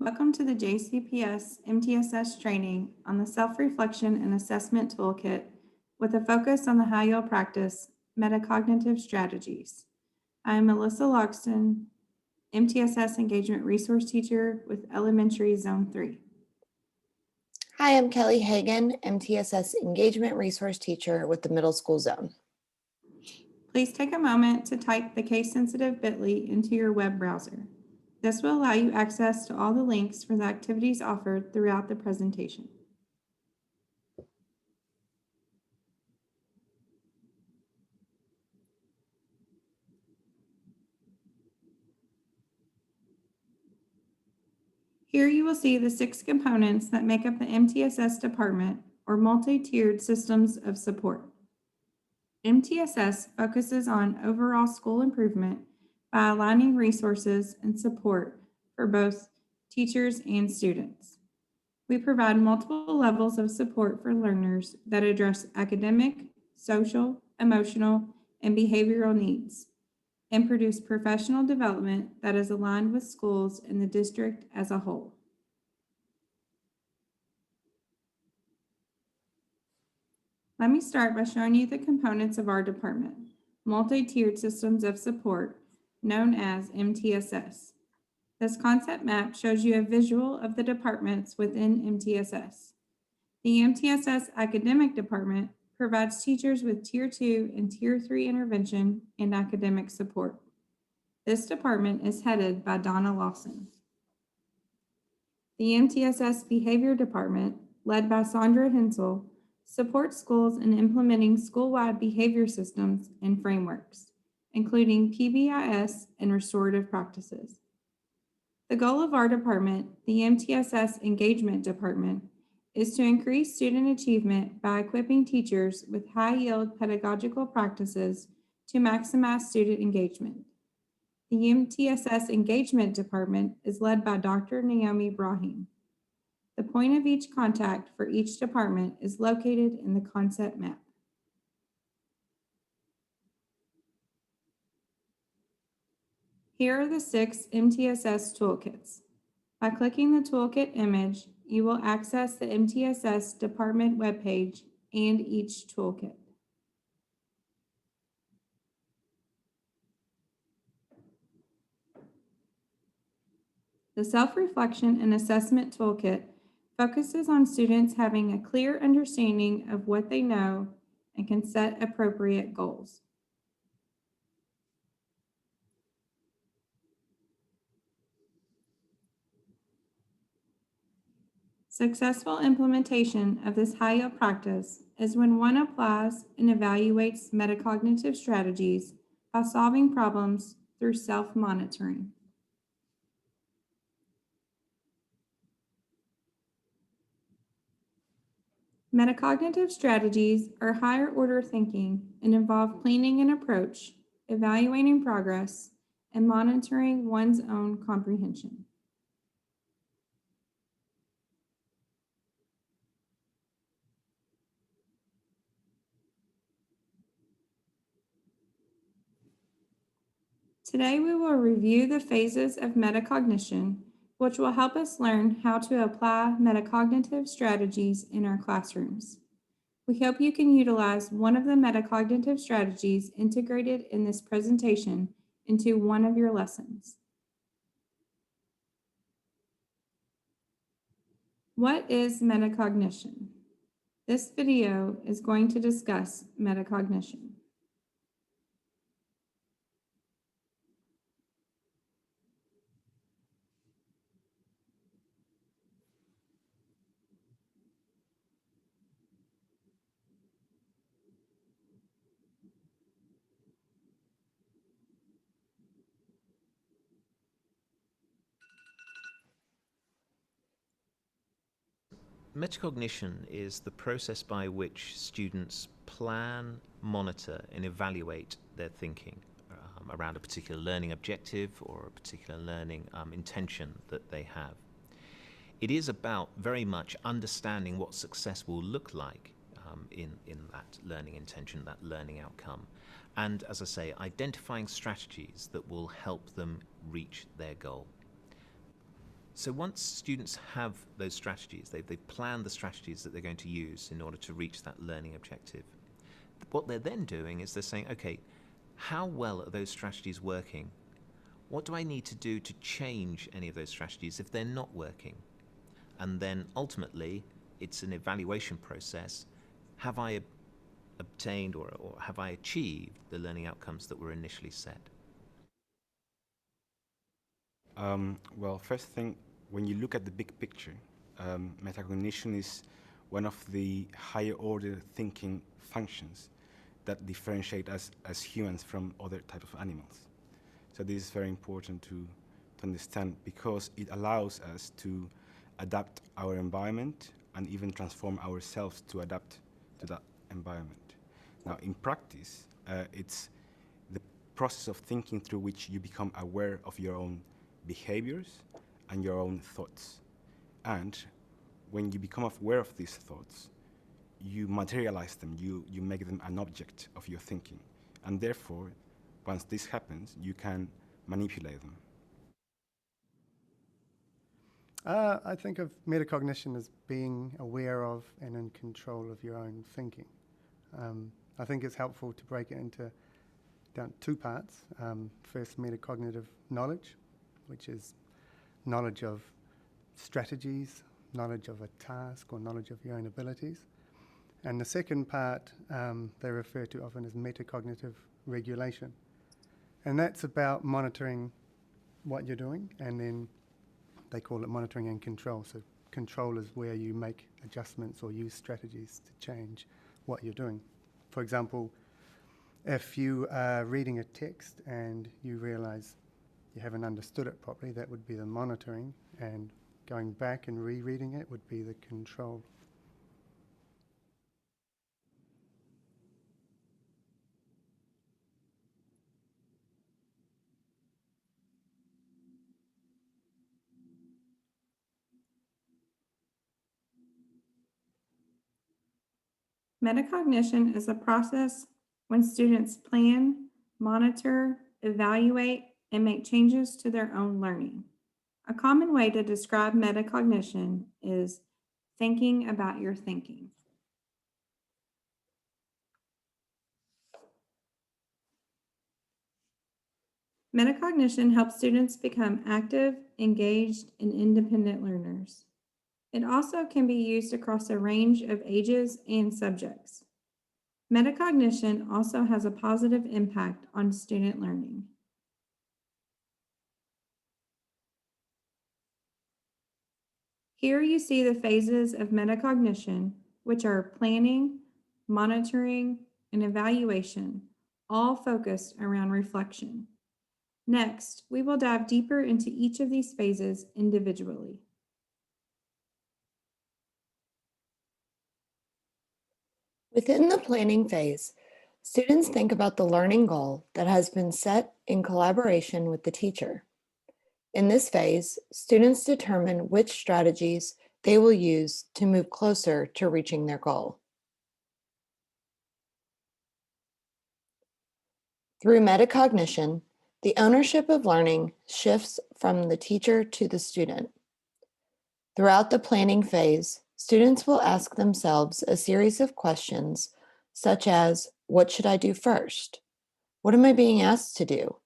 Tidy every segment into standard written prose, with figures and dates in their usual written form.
Welcome to the JCPS MTSS training on the Self-Reflection and Assessment Toolkit with a focus on the How You'll Practice Metacognitive Strategies. I am Melissa Loxton, MTSS Engagement Resource Teacher with Elementary Zone 3. Hi, I'm Kelly Hagan, MTSS Engagement Resource Teacher with the Middle School Zone. Please take a moment to type the case-sensitive bit.ly into your web browser. This will allow you access to all the links for the activities offered throughout the presentation. Here you will see the 6 components that make up the MTSS department, or multi-tiered systems of support. MTSS focuses on overall school improvement by aligning resources and support for both teachers and students. We provide multiple levels of support for learners that address academic, social, emotional, and behavioral needs, and produce professional development that is aligned with schools and the district as a whole. Let me start by showing you the components of our department, multi-tiered systems of support, known as MTSS. This concept map shows you a visual of the departments within MTSS. The MTSS Academic Department provides teachers with Tier 2 and Tier 3 intervention and academic support. This department is headed by Donna Lawson. The MTSS Behavior Department, led by Sandra Hensel, supports schools in implementing school-wide behavior systems and frameworks, including PBIS and restorative practices. The goal of our department, the MTSS Engagement Department, is to increase student achievement by equipping teachers with high-yield pedagogical practices to maximize student engagement. The MTSS Engagement Department is led by Dr. Naomi Brahim. The point of each contact for each department is located in the concept map. Here are the 6 MTSS toolkits. By clicking the toolkit image, you will access the MTSS department webpage and each toolkit. The Self-Reflection and Assessment Toolkit focuses on students having a clear understanding of what they know and can set appropriate goals. Successful implementation of this high-yield practice is when one applies and evaluates metacognitive strategies by solving problems through self-monitoring. Metacognitive strategies are higher order thinking and involve planning an approach, evaluating progress, and monitoring one's own comprehension. Today, we will review the phases of metacognition, which will help us learn how to apply metacognitive strategies in our classrooms. We hope you can utilize one of the metacognitive strategies integrated in this presentation into one of your lessons. What is metacognition? This video is going to discuss metacognition. Metacognition is the process by which students plan, monitor, and evaluate their thinking around a particular learning objective or a particular learning intention that they have. It is about very much understanding what success will look like in that learning intention, that learning outcome, and, as I say, identifying strategies that will help them reach their goal. So once students have those strategies, they've planned the strategies that they're going to use in order to reach that learning objective. What they're then doing is they're saying, okay, how well are those strategies working? What do I need to do to change any of those strategies if they're not working? And then ultimately, it's an evaluation process. Have I obtained or have I achieved the learning outcomes that were initially set? Well, first thing, when you look at the big picture, metacognition is one of the higher order thinking functions that differentiate us as humans from other types of animals. So this is very important to understand because it allows us to adapt our environment and even transform ourselves to adapt to that environment. Now, in practice, it's the process of thinking through which you become aware of your own behaviors and your own thoughts. And when you become aware of these thoughts, you materialize them, you make them an object of your thinking. And therefore, once this happens, you can manipulate them. I think of metacognition as being aware of and in control of your own thinking. I think it's helpful to break it down two parts. First, metacognitive knowledge, which is knowledge of strategies, knowledge of a task, or knowledge of your own abilities. And the second part they refer to often as metacognitive regulation. And that's about monitoring what you're doing, and then they call it monitoring and control. So control is where you make adjustments or use strategies to change what you're doing. For example, if you are reading a text and you realize you haven't understood it properly, that would be the monitoring, and going back and rereading it would be the control. Metacognition is a process when students plan, monitor, evaluate, and make changes to their own learning. A common way to describe metacognition is thinking about your thinking. Metacognition helps students become active, engaged, and independent learners. It also can be used across a range of ages and subjects. Metacognition also has a positive impact on student learning. Here you see the phases of metacognition, which are planning, monitoring, and evaluation, all focused around reflection. Next, we will dive deeper into each of these phases individually. Within the planning phase, students think about the learning goal that has been set in collaboration with the teacher. In this phase, students determine which strategies they will use to move closer to reaching their goal. Through metacognition, the ownership of learning shifts from the teacher to the student. Throughout the planning phase, students will ask themselves a series of questions such as, what should I do first? What am I being asked to do?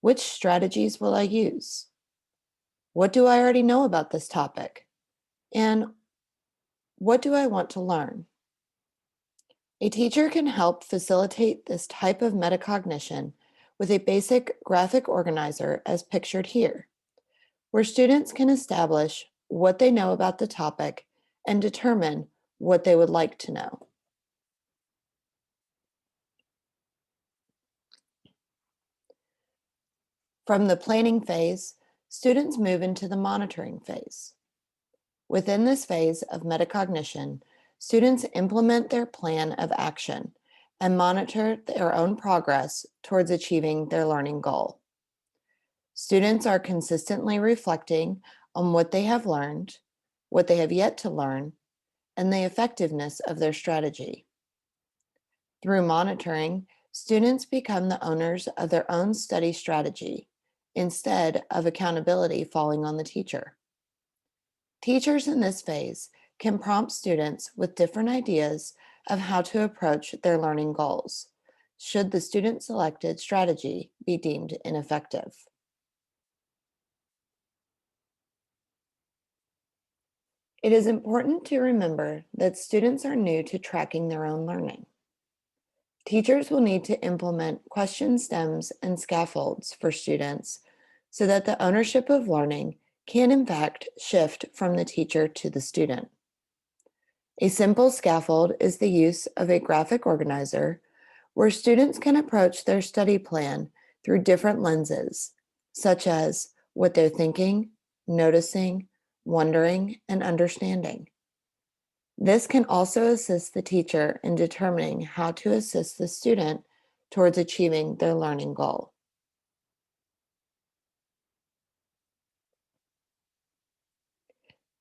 Which strategies will I use? What do I already know about this topic? And what do I want to learn? A teacher can help facilitate this type of metacognition with a basic graphic organizer as pictured here, where students can establish what they know about the topic and determine what they would like to know. From the planning phase, students move into the monitoring phase. Within this phase of metacognition, students implement their plan of action and monitor their own progress towards achieving their learning goal. Students are consistently reflecting on what they have learned, what they have yet to learn, and the effectiveness of their strategy. Through monitoring, students become the owners of their own study strategy instead of accountability falling on the teacher. Teachers in this phase can prompt students with different ideas of how to approach their learning goals, should the student-selected strategy be deemed ineffective. It is important to remember that students are new to tracking their own learning. Teachers will need to implement question stems and scaffolds for students so that the ownership of learning can in fact shift from the teacher to the student. A simple scaffold is the use of a graphic organizer where students can approach their study plan through different lenses, such as what they're thinking, noticing, wondering, and understanding. This can also assist the teacher in determining how to assist the student towards achieving their learning goal.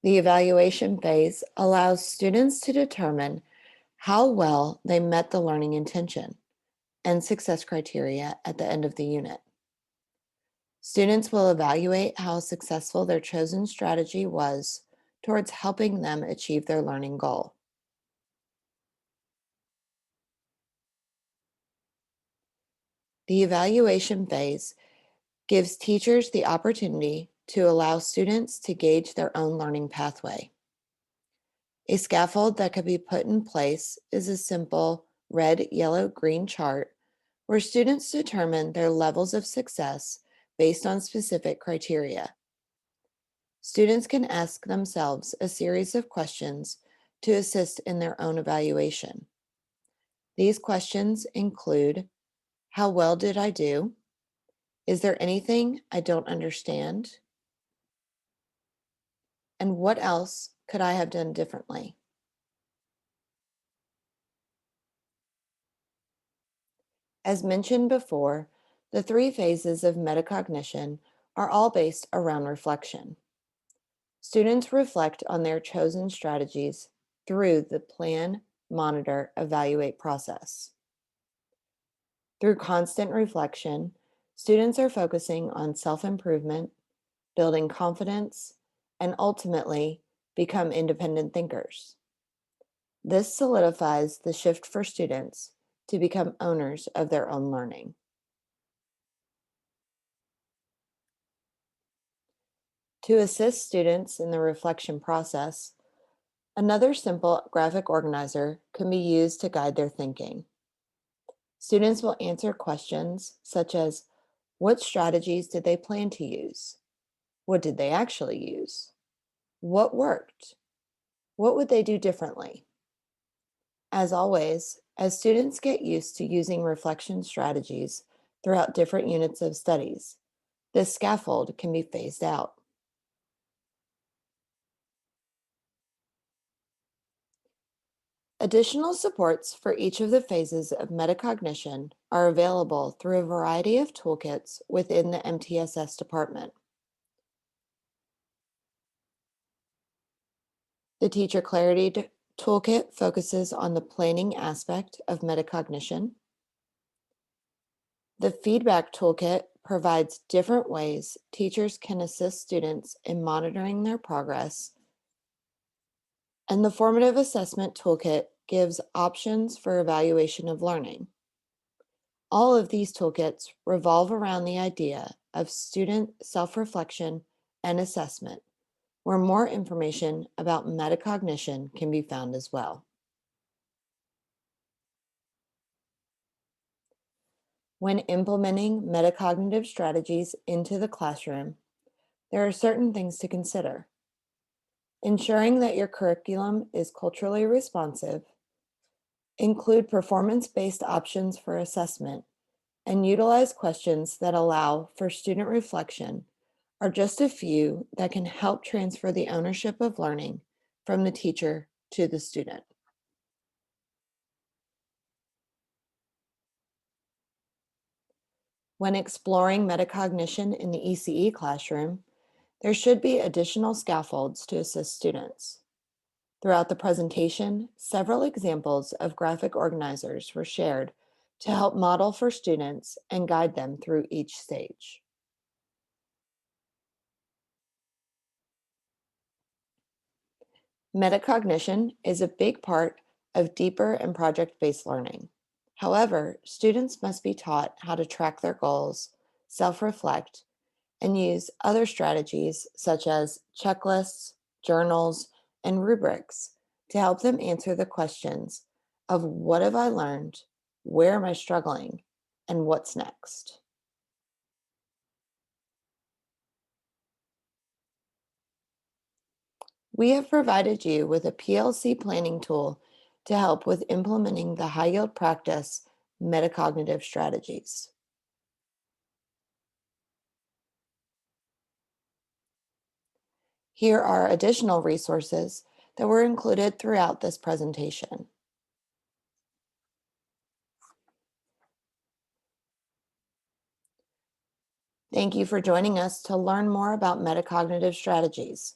The evaluation phase allows students to determine how well they met the learning intention and success criteria at the end of the unit. Students will evaluate how successful their chosen strategy was towards helping them achieve their learning goal. The evaluation phase gives teachers the opportunity to allow students to gauge their own learning pathway. A scaffold that could be put in place is a simple red, yellow, green chart where students determine their levels of success based on specific criteria. Students can ask themselves a series of questions to assist in their own evaluation. These questions include, how well did I do? Is there anything I don't understand? And what else could I have done differently? As mentioned before, the 3 phases of metacognition are all based around reflection. Students reflect on their chosen strategies through the plan, monitor, evaluate process. Through constant reflection, students are focusing on self-improvement, building confidence, and ultimately become independent thinkers. This solidifies the shift for students to become owners of their own learning. To assist students in the reflection process, another simple graphic organizer can be used to guide their thinking. Students will answer questions such as, what strategies did they plan to use? What did they actually use? What worked? What would they do differently? As always, as students get used to using reflection strategies throughout different units of studies, this scaffold can be phased out. Additional supports for each of the phases of metacognition are available through a variety of toolkits within the MTSS department. The Teacher Clarity Toolkit focuses on the planning aspect of metacognition. The Feedback Toolkit provides different ways teachers can assist students in monitoring their progress. And the Formative Assessment Toolkit gives options for evaluation of learning. All of these toolkits revolve around the idea of student self-reflection and assessment, where more information about metacognition can be found as well. When implementing metacognitive strategies into the classroom, there are certain things to consider. Ensuring that your curriculum is culturally responsive, include performance-based options for assessment, and utilize questions that allow for student reflection are just a few that can help transfer the ownership of learning from the teacher to the student. When exploring metacognition in the ECE classroom, there should be additional scaffolds to assist students. Throughout the presentation, several examples of graphic organizers were shared to help model for students and guide them through each stage. Metacognition is a big part of deeper and project-based learning. However, students must be taught how to track their goals, self-reflect, and use other strategies such as checklists, journals, and rubrics to help them answer the questions of what have I learned, where am I struggling, and what's next. We have provided you with a PLC planning tool to help with implementing the high-yield practice metacognitive strategies. Here are additional resources that were included throughout this presentation. Thank you for joining us to learn more about metacognitive strategies.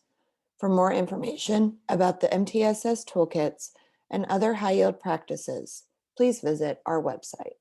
For more information about the MTSS toolkits and other high-yield practices, please visit our website.